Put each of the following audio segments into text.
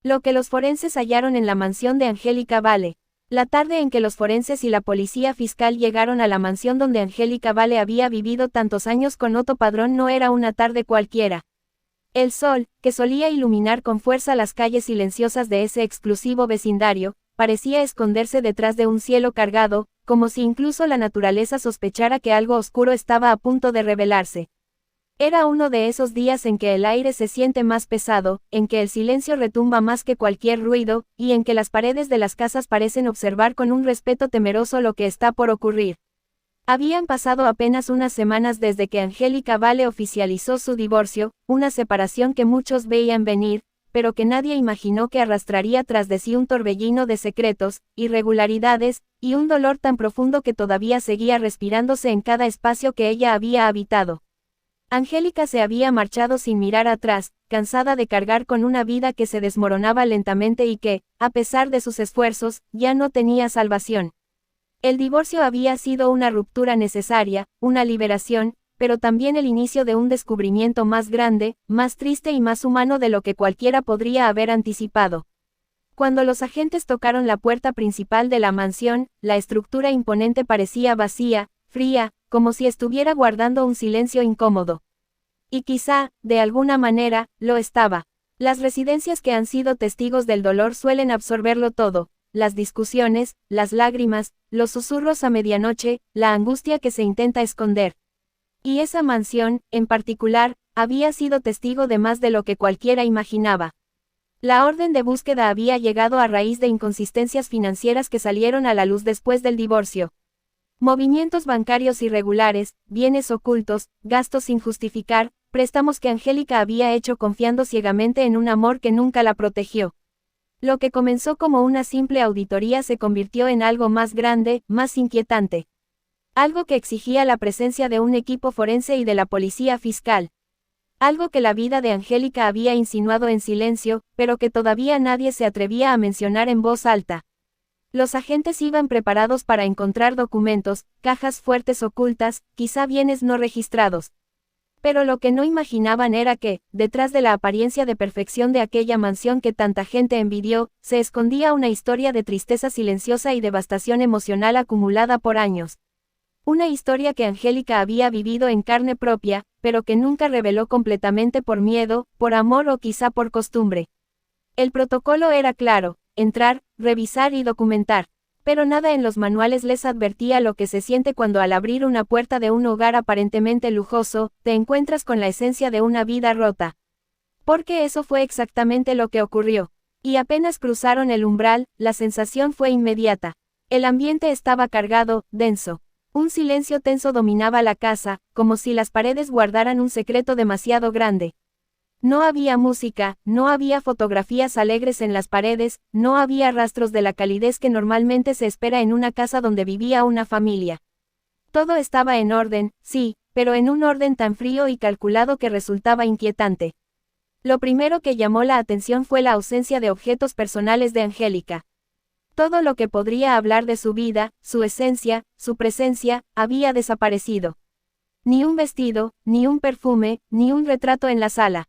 Lo que los forenses hallaron en la mansión de Angélica Vale. La tarde en que los forenses y la policía fiscal llegaron a la mansión donde Angélica Vale había vivido tantos años con Otto Padrón no era una tarde cualquiera. El sol, que solía iluminar con fuerza las calles silenciosas de ese exclusivo vecindario, parecía esconderse detrás de un cielo cargado, como si incluso la naturaleza sospechara que algo oscuro estaba a punto de revelarse. Era uno de esos días en que el aire se siente más pesado, en que el silencio retumba más que cualquier ruido, y en que las paredes de las casas parecen observar con un respeto temeroso lo que está por ocurrir. Habían pasado apenas unas semanas desde que Angélica Vale oficializó su divorcio, una separación que muchos veían venir, pero que nadie imaginó que arrastraría tras de sí un torbellino de secretos, irregularidades, y un dolor tan profundo que todavía seguía respirándose en cada espacio que ella había habitado. Angélica se había marchado sin mirar atrás, cansada de cargar con una vida que se desmoronaba lentamente y que, a pesar de sus esfuerzos, ya no tenía salvación. El divorcio había sido una ruptura necesaria, una liberación, pero también el inicio de un descubrimiento más grande, más triste y más humano de lo que cualquiera podría haber anticipado. Cuando los agentes tocaron la puerta principal de la mansión, la estructura imponente parecía vacía, fría, como si estuviera guardando un silencio incómodo. Y quizá, de alguna manera, lo estaba. Las residencias que han sido testigos del dolor suelen absorberlo todo, las discusiones, las lágrimas, los susurros a medianoche, la angustia que se intenta esconder. Y esa mansión, en particular, había sido testigo de más de lo que cualquiera imaginaba. La orden de búsqueda había llegado a raíz de inconsistencias financieras que salieron a la luz después del divorcio. Movimientos bancarios irregulares, bienes ocultos, gastos sin justificar, préstamos que Angélica había hecho confiando ciegamente en un amor que nunca la protegió. Lo que comenzó como una simple auditoría se convirtió en algo más grande, más inquietante. Algo que exigía la presencia de un equipo forense y de la policía fiscal. Algo que la vida de Angélica había insinuado en silencio, pero que todavía nadie se atrevía a mencionar en voz alta. Los agentes iban preparados para encontrar documentos, cajas fuertes ocultas, quizá bienes no registrados. Pero lo que no imaginaban era que, detrás de la apariencia de perfección de aquella mansión que tanta gente envidió, se escondía una historia de tristeza silenciosa y devastación emocional acumulada por años. Una historia que Angélica había vivido en carne propia, pero que nunca reveló completamente por miedo, por amor o quizá por costumbre. El protocolo era claro: entrar, revisar y documentar. Pero nada en los manuales les advertía lo que se siente cuando al abrir una puerta de un hogar aparentemente lujoso, te encuentras con la esencia de una vida rota. Porque eso fue exactamente lo que ocurrió. Y apenas cruzaron el umbral, la sensación fue inmediata. El ambiente estaba cargado, denso. Un silencio tenso dominaba la casa, como si las paredes guardaran un secreto demasiado grande. No había música, no había fotografías alegres en las paredes, no había rastros de la calidez que normalmente se espera en una casa donde vivía una familia. Todo estaba en orden, sí, pero en un orden tan frío y calculado que resultaba inquietante. Lo primero que llamó la atención fue la ausencia de objetos personales de Angélica. Todo lo que podría hablar de su vida, su esencia, su presencia, había desaparecido. Ni un vestido, ni un perfume, ni un retrato en la sala.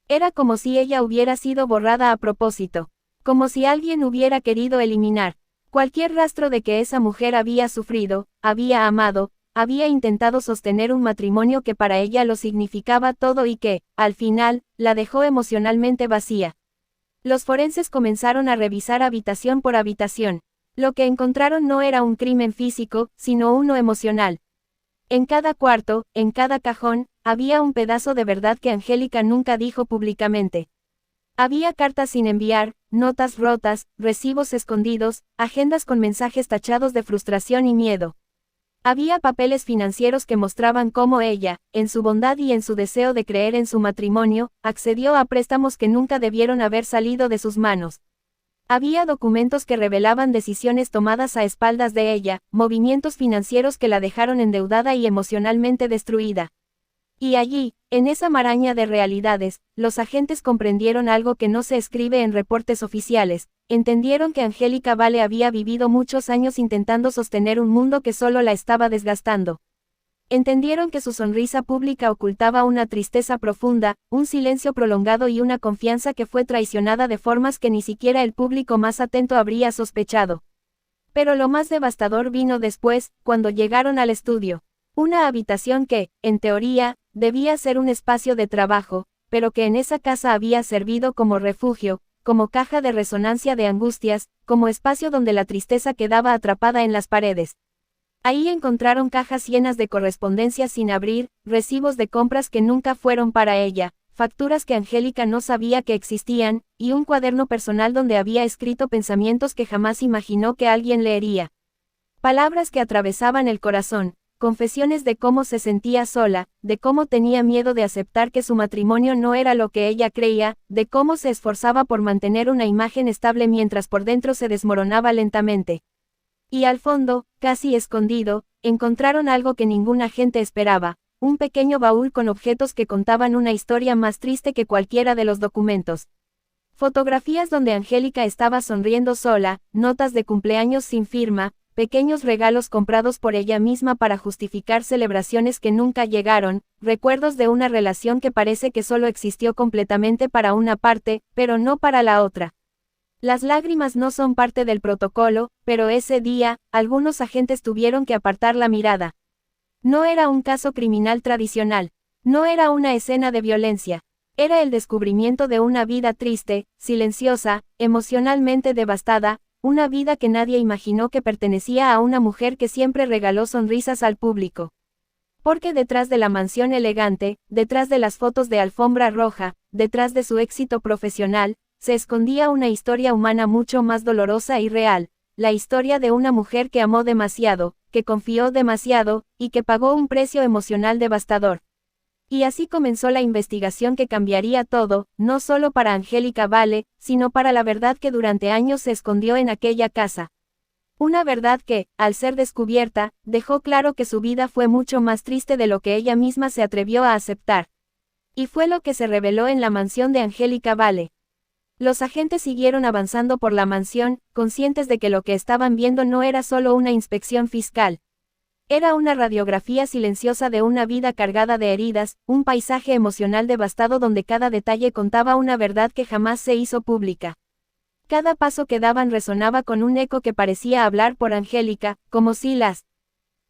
Era como si ella hubiera sido borrada a propósito. Como si alguien hubiera querido eliminar cualquier rastro de que esa mujer había sufrido, había amado, había intentado sostener un matrimonio que para ella lo significaba todo y que, al final, la dejó emocionalmente vacía. Los forenses comenzaron a revisar habitación por habitación. Lo que encontraron no era un crimen físico, sino uno emocional. En cada cuarto, en cada cajón, había un pedazo de verdad que Angélica nunca dijo públicamente. Había cartas sin enviar, notas rotas, recibos escondidos, agendas con mensajes tachados de frustración y miedo. Había papeles financieros que mostraban cómo ella, en su bondad y en su deseo de creer en su matrimonio, accedió a préstamos que nunca debieron haber salido de sus manos. Había documentos que revelaban decisiones tomadas a espaldas de ella, movimientos financieros que la dejaron endeudada y emocionalmente destruida. Y allí, en esa maraña de realidades, los agentes comprendieron algo que no se escribe en reportes oficiales. Entendieron que Angélica Vale había vivido muchos años intentando sostener un mundo que solo la estaba desgastando. Entendieron que su sonrisa pública ocultaba una tristeza profunda, un silencio prolongado y una confianza que fue traicionada de formas que ni siquiera el público más atento habría sospechado. Pero lo más devastador vino después, cuando llegaron al estudio. Una habitación que, en teoría, debía ser un espacio de trabajo, pero que en esa casa había servido como refugio, como caja de resonancia de angustias, como espacio donde la tristeza quedaba atrapada en las paredes. Ahí encontraron cajas llenas de correspondencias sin abrir, recibos de compras que nunca fueron para ella, facturas que Angélica no sabía que existían, y un cuaderno personal donde había escrito pensamientos que jamás imaginó que alguien leería. Palabras que atravesaban el corazón, confesiones de cómo se sentía sola, de cómo tenía miedo de aceptar que su matrimonio no era lo que ella creía, de cómo se esforzaba por mantener una imagen estable mientras por dentro se desmoronaba lentamente. Y al fondo, casi escondido, encontraron algo que ningún agente esperaba, un pequeño baúl con objetos que contaban una historia más triste que cualquiera de los documentos. Fotografías donde Angélica estaba sonriendo sola, notas de cumpleaños sin firma, pequeños regalos comprados por ella misma para justificar celebraciones que nunca llegaron, recuerdos de una relación que parece que solo existió completamente para una parte, pero no para la otra. Las lágrimas no son parte del protocolo, pero ese día, algunos agentes tuvieron que apartar la mirada. No era un caso criminal tradicional. No era una escena de violencia. Era el descubrimiento de una vida triste, silenciosa, emocionalmente devastada, una vida que nadie imaginó que pertenecía a una mujer que siempre regaló sonrisas al público. Porque detrás de la mansión elegante, detrás de las fotos de alfombra roja, detrás de su éxito profesional, se escondía una historia humana mucho más dolorosa y real, la historia de una mujer que amó demasiado, que confió demasiado, y que pagó un precio emocional devastador. Y así comenzó la investigación que cambiaría todo, no solo para Angélica Vale, sino para la verdad que durante años se escondió en aquella casa. Una verdad que, al ser descubierta, dejó claro que su vida fue mucho más triste de lo que ella misma se atrevió a aceptar. Y fue lo que se reveló en la mansión de Angélica Vale. Los agentes siguieron avanzando por la mansión, conscientes de que lo que estaban viendo no era solo una inspección fiscal. Era una radiografía silenciosa de una vida cargada de heridas, un paisaje emocional devastado donde cada detalle contaba una verdad que jamás se hizo pública. Cada paso que daban resonaba con un eco que parecía hablar por Angélica, como si las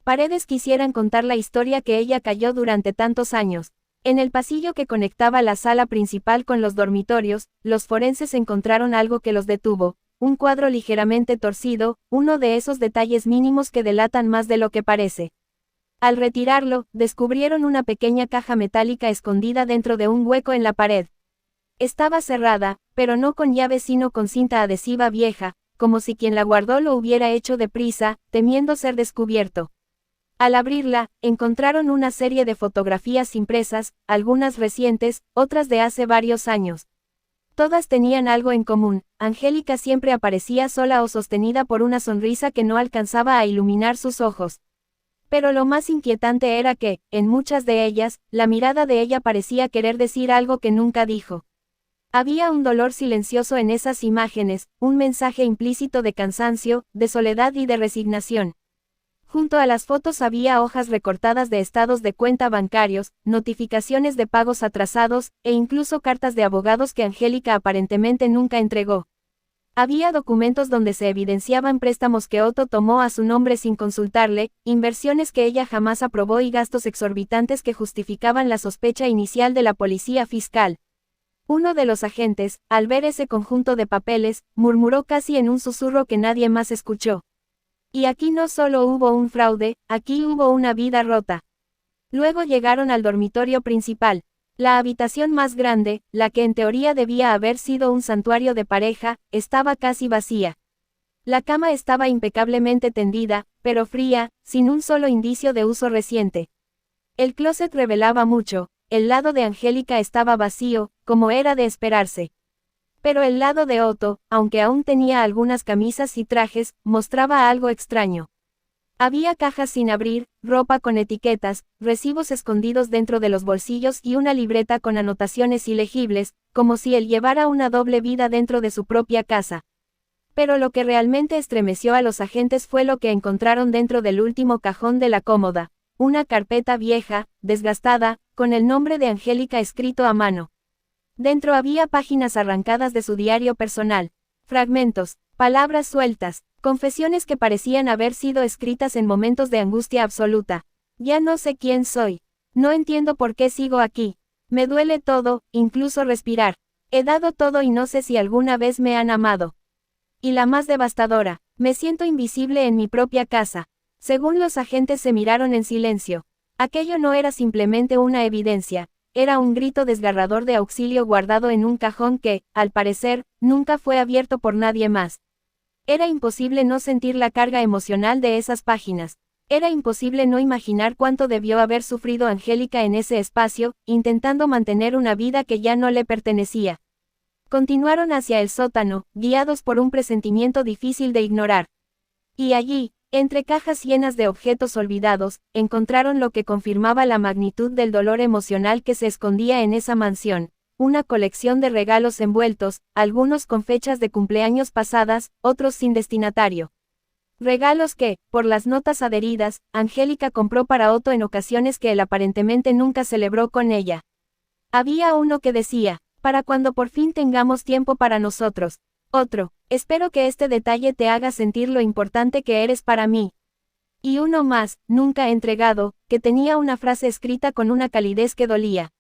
paredes quisieran contar la historia que ella cayó durante tantos años. En el pasillo que conectaba la sala principal con los dormitorios, los forenses encontraron algo que los detuvo, un cuadro ligeramente torcido, uno de esos detalles mínimos que delatan más de lo que parece. Al retirarlo, descubrieron una pequeña caja metálica escondida dentro de un hueco en la pared. Estaba cerrada, pero no con llave sino con cinta adhesiva vieja, como si quien la guardó lo hubiera hecho deprisa, temiendo ser descubierto. Al abrirla, encontraron una serie de fotografías impresas, algunas recientes, otras de hace varios años. Todas tenían algo en común, Angélica siempre aparecía sola o sostenida por una sonrisa que no alcanzaba a iluminar sus ojos. Pero lo más inquietante era que, en muchas de ellas, la mirada de ella parecía querer decir algo que nunca dijo. Había un dolor silencioso en esas imágenes, un mensaje implícito de cansancio, de soledad y de resignación. Junto a las fotos había hojas recortadas de estados de cuenta bancarios, notificaciones de pagos atrasados, e incluso cartas de abogados que Angélica aparentemente nunca entregó. Había documentos donde se evidenciaban préstamos que Otto tomó a su nombre sin consultarle, inversiones que ella jamás aprobó y gastos exorbitantes que justificaban la sospecha inicial de la policía fiscal. Uno de los agentes, al ver ese conjunto de papeles, murmuró casi en un susurro que nadie más escuchó. Y aquí no solo hubo un fraude, aquí hubo una vida rota. Luego llegaron al dormitorio principal. La habitación más grande, la que en teoría debía haber sido un santuario de pareja, estaba casi vacía. La cama estaba impecablemente tendida, pero fría, sin un solo indicio de uso reciente. El closet revelaba mucho, el lado de Angélica estaba vacío, como era de esperarse. Pero el lado de Otto, aunque aún tenía algunas camisas y trajes, mostraba algo extraño. Había cajas sin abrir, ropa con etiquetas, recibos escondidos dentro de los bolsillos y una libreta con anotaciones ilegibles, como si él llevara una doble vida dentro de su propia casa. Pero lo que realmente estremeció a los agentes fue lo que encontraron dentro del último cajón de la cómoda. una carpeta vieja, desgastada, con el nombre de Angélica escrito a mano. Dentro había páginas arrancadas de su diario personal, fragmentos, palabras sueltas, confesiones que parecían haber sido escritas en momentos de angustia absoluta. Ya no sé quién soy. No entiendo por qué sigo aquí. Me duele todo, incluso respirar. He dado todo y no sé si alguna vez me han amado. Y la más devastadora, me siento invisible en mi propia casa. Según los agentes se miraron en silencio. Aquello no era simplemente una evidencia, era un grito desgarrador de auxilio guardado en un cajón que, al parecer, nunca fue abierto por nadie más. Era imposible no sentir la carga emocional de esas páginas. Era imposible no imaginar cuánto debió haber sufrido Angélica en ese espacio, intentando mantener una vida que ya no le pertenecía. Continuaron hacia el sótano, guiados por un presentimiento difícil de ignorar. Y allí, entre cajas llenas de objetos olvidados, encontraron lo que confirmaba la magnitud del dolor emocional que se escondía en esa mansión, una colección de regalos envueltos, algunos con fechas de cumpleaños pasadas, otros sin destinatario. Regalos que, por las notas adheridas, Angélica compró para Otto en ocasiones que él aparentemente nunca celebró con ella. Había uno que decía, para cuando por fin tengamos tiempo para nosotros. Otro, espero que este detalle te haga sentir lo importante que eres para mí. Y uno más, nunca entregado, que tenía una frase escrita con una calidez que dolía.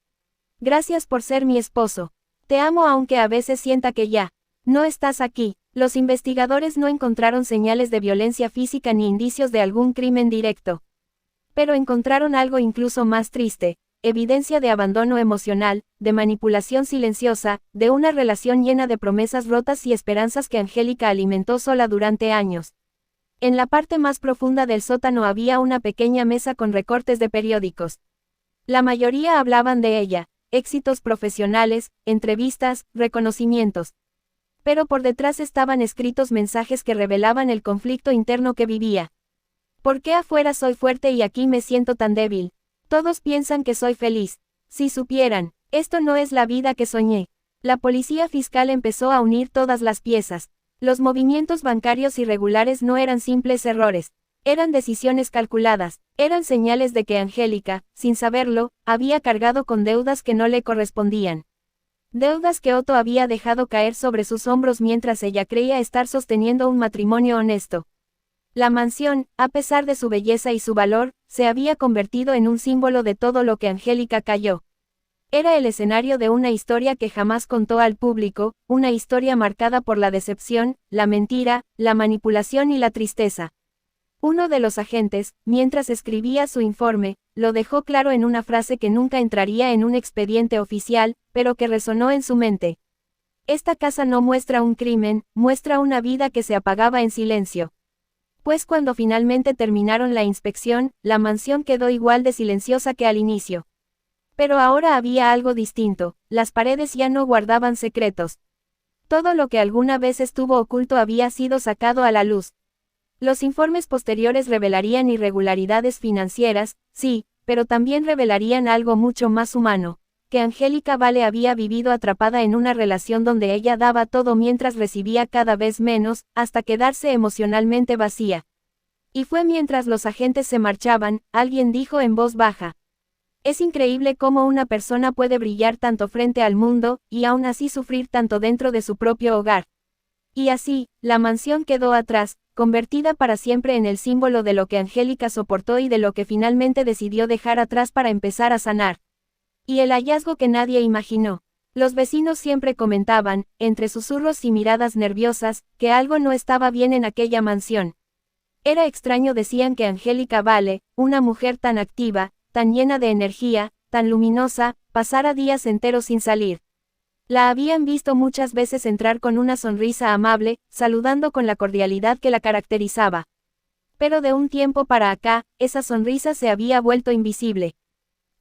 Gracias por ser mi esposo. Te amo aunque a veces sienta que ya no estás aquí. Los investigadores no encontraron señales de violencia física ni indicios de algún crimen directo. Pero encontraron algo incluso más triste, evidencia de abandono emocional, de manipulación silenciosa, de una relación llena de promesas rotas y esperanzas que Angélica alimentó sola durante años. En la parte más profunda del sótano había una pequeña mesa con recortes de periódicos. La mayoría hablaban de ella, éxitos profesionales, entrevistas, reconocimientos. Pero por detrás estaban escritos mensajes que revelaban el conflicto interno que vivía. ¿Por qué afuera soy fuerte y aquí me siento tan débil? Todos piensan que soy feliz. Si supieran, esto no es la vida que soñé. La policía fiscal empezó a unir todas las piezas. Los movimientos bancarios irregulares no eran simples errores. Eran decisiones calculadas. Eran señales de que Angélica, sin saberlo, había cargado con deudas que no le correspondían. Deudas que Otto había dejado caer sobre sus hombros mientras ella creía estar sosteniendo un matrimonio honesto. La mansión, a pesar de su belleza y su valor, se había convertido en un símbolo de todo lo que Angélica cayó. Era el escenario de una historia que jamás contó al público, una historia marcada por la decepción, la mentira, la manipulación y la tristeza. Uno de los agentes, mientras escribía su informe, lo dejó claro en una frase que nunca entraría en un expediente oficial, pero que resonó en su mente. Esta casa no muestra un crimen, muestra una vida que se apagaba en silencio. Pues cuando finalmente terminaron la inspección, la mansión quedó igual de silenciosa que al inicio. Pero ahora había algo distinto, las paredes ya no guardaban secretos. Todo lo que alguna vez estuvo oculto había sido sacado a la luz. Los informes posteriores revelarían irregularidades financieras, sí, pero también revelarían algo mucho más humano, que Angélica Vale había vivido atrapada en una relación donde ella daba todo mientras recibía cada vez menos, hasta quedarse emocionalmente vacía. Y fue mientras los agentes se marchaban, alguien dijo en voz baja. Es increíble cómo una persona puede brillar tanto frente al mundo, y aún así sufrir tanto dentro de su propio hogar. Y así, la mansión quedó atrás, convertida para siempre en el símbolo de lo que Angélica soportó y de lo que finalmente decidió dejar atrás para empezar a sanar. Y el hallazgo que nadie imaginó. Los vecinos siempre comentaban, entre susurros y miradas nerviosas, que algo no estaba bien en aquella mansión. Era extraño, decían, que Angélica Vale, una mujer tan activa, tan llena de energía, tan luminosa, pasara días enteros sin salir. La habían visto muchas veces entrar con una sonrisa amable, saludando con la cordialidad que la caracterizaba. Pero de un tiempo para acá, esa sonrisa se había vuelto invisible.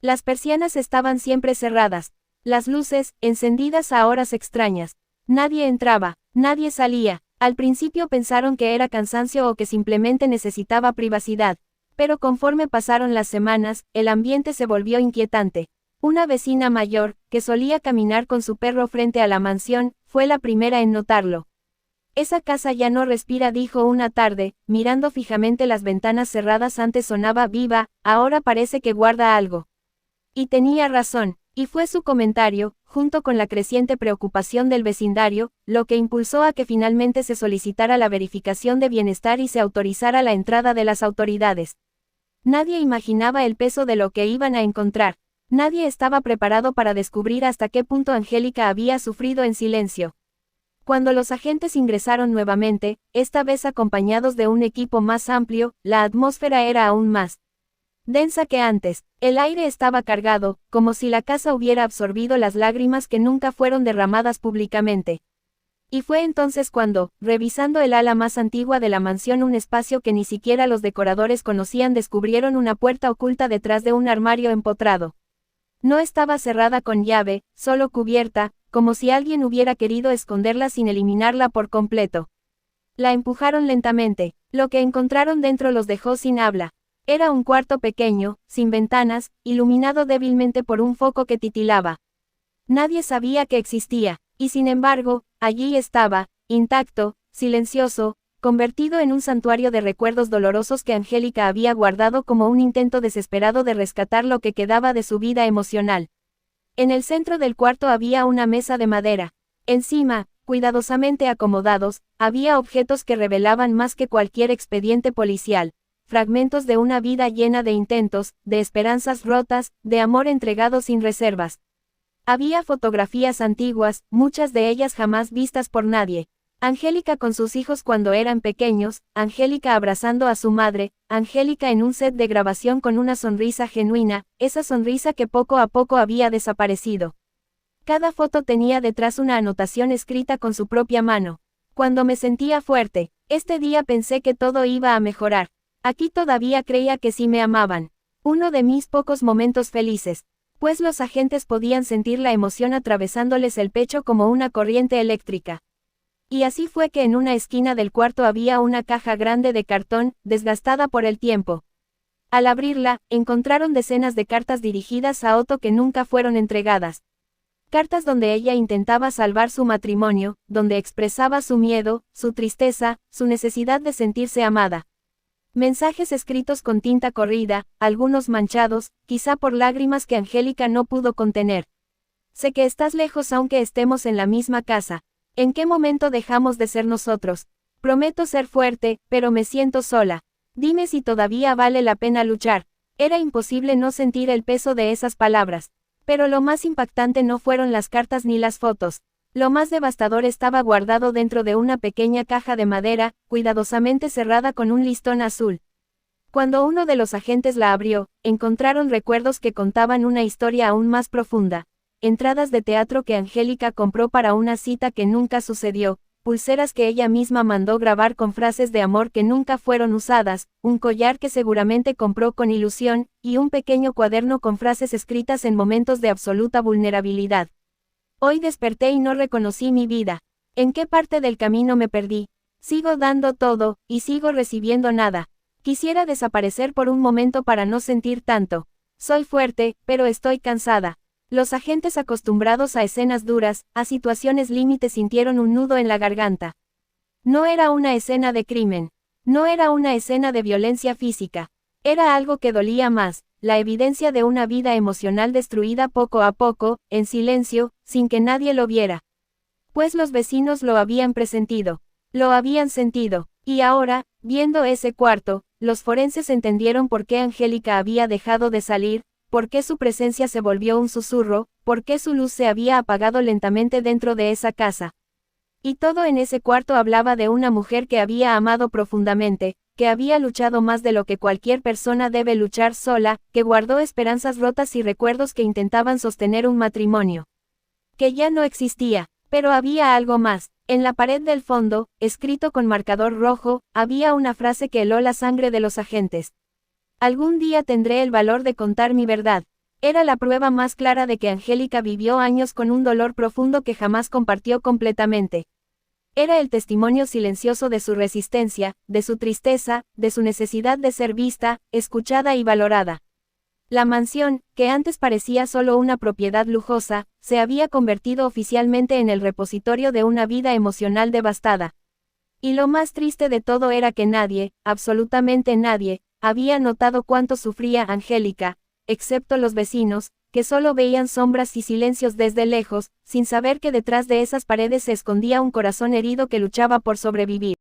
Las persianas estaban siempre cerradas, las luces, encendidas a horas extrañas. Nadie entraba, nadie salía. Al principio pensaron que era cansancio o que simplemente necesitaba privacidad. Pero conforme pasaron las semanas, el ambiente se volvió inquietante. Una vecina mayor, que solía caminar con su perro frente a la mansión, fue la primera en notarlo. Esa casa ya no respira, dijo una tarde, mirando fijamente las ventanas cerradas. Antes sonaba viva, ahora parece que guarda algo. Y tenía razón, y fue su comentario, junto con la creciente preocupación del vecindario, lo que impulsó a que finalmente se solicitara la verificación de bienestar y se autorizara la entrada de las autoridades. Nadie imaginaba el peso de lo que iban a encontrar. Nadie estaba preparado para descubrir hasta qué punto Angélica había sufrido en silencio. Cuando los agentes ingresaron nuevamente, esta vez acompañados de un equipo más amplio, la atmósfera era aún más densa que antes. El aire estaba cargado, como si la casa hubiera absorbido las lágrimas que nunca fueron derramadas públicamente. Y fue entonces cuando, revisando el ala más antigua de la mansión, un espacio que ni siquiera los decoradores conocían, descubrieron una puerta oculta detrás de un armario empotrado. No estaba cerrada con llave, solo cubierta, como si alguien hubiera querido esconderla sin eliminarla por completo. La empujaron lentamente. Lo que encontraron dentro los dejó sin habla. Era un cuarto pequeño, sin ventanas, iluminado débilmente por un foco que titilaba. Nadie sabía que existía, y sin embargo, allí estaba, intacto, silencioso, convertido en un santuario de recuerdos dolorosos que Angélica había guardado como un intento desesperado de rescatar lo que quedaba de su vida emocional. En el centro del cuarto había una mesa de madera. Encima, cuidadosamente acomodados, había objetos que revelaban más que cualquier expediente policial. Fragmentos de una vida llena de intentos, de esperanzas rotas, de amor entregado sin reservas. Había fotografías antiguas, muchas de ellas jamás vistas por nadie. Angélica con sus hijos cuando eran pequeños, Angélica abrazando a su madre, Angélica en un set de grabación con una sonrisa genuina, esa sonrisa que poco a poco había desaparecido. Cada foto tenía detrás una anotación escrita con su propia mano. Cuando me sentía fuerte, este día pensé que todo iba a mejorar. Aquí todavía creía que sí me amaban. Uno de mis pocos momentos felices. Pues los agentes podían sentir la emoción atravesándoles el pecho como una corriente eléctrica. Y así fue que en una esquina del cuarto había una caja grande de cartón, desgastada por el tiempo. Al abrirla, encontraron decenas de cartas dirigidas a Otto que nunca fueron entregadas. Cartas donde ella intentaba salvar su matrimonio, donde expresaba su miedo, su tristeza, su necesidad de sentirse amada. Mensajes escritos con tinta corrida, algunos manchados, quizá por lágrimas que Angélica no pudo contener. Sé que estás lejos aunque estemos en la misma casa. ¿En qué momento dejamos de ser nosotros? Prometo ser fuerte, pero me siento sola. Dime si todavía vale la pena luchar. Era imposible no sentir el peso de esas palabras. Pero lo más impactante no fueron las cartas ni las fotos. Lo más devastador estaba guardado dentro de una pequeña caja de madera, cuidadosamente cerrada con un listón azul. Cuando uno de los agentes la abrió, encontraron recuerdos que contaban una historia aún más profunda. Entradas de teatro que Angélica compró para una cita que nunca sucedió, pulseras que ella misma mandó grabar con frases de amor que nunca fueron usadas, un collar que seguramente compró con ilusión, y un pequeño cuaderno con frases escritas en momentos de absoluta vulnerabilidad. Hoy desperté y no reconocí mi vida. ¿En qué parte del camino me perdí? Sigo dando todo, y sigo recibiendo nada. Quisiera desaparecer por un momento para no sentir tanto. Soy fuerte, pero estoy cansada. Los agentes acostumbrados a escenas duras, a situaciones límite sintieron un nudo en la garganta. No era una escena de crimen. No era una escena de violencia física. Era algo que dolía más, la evidencia de una vida emocional destruida poco a poco, en silencio, sin que nadie lo viera. Pues los vecinos lo habían presentido. Lo habían sentido. Y ahora, viendo ese cuarto, los forenses entendieron por qué Angélica había dejado de salir, por qué su presencia se volvió un susurro, por qué su luz se había apagado lentamente dentro de esa casa. Y todo en ese cuarto hablaba de una mujer que había amado profundamente, que había luchado más de lo que cualquier persona debe luchar sola, que guardó esperanzas rotas y recuerdos que intentaban sostener un matrimonio que ya no existía. Pero había algo más. En la pared del fondo, escrito con marcador rojo, había una frase que heló la sangre de los agentes. Algún día tendré el valor de contar mi verdad. Era la prueba más clara de que Angélica vivió años con un dolor profundo que jamás compartió completamente. Era el testimonio silencioso de su resistencia, de su tristeza, de su necesidad de ser vista, escuchada y valorada. La mansión, que antes parecía solo una propiedad lujosa, se había convertido oficialmente en el repositorio de una vida emocional devastada. Y lo más triste de todo era que nadie, absolutamente nadie, había notado cuánto sufría Angélica, excepto los vecinos, que solo veían sombras y silencios desde lejos, sin saber que detrás de esas paredes se escondía un corazón herido que luchaba por sobrevivir.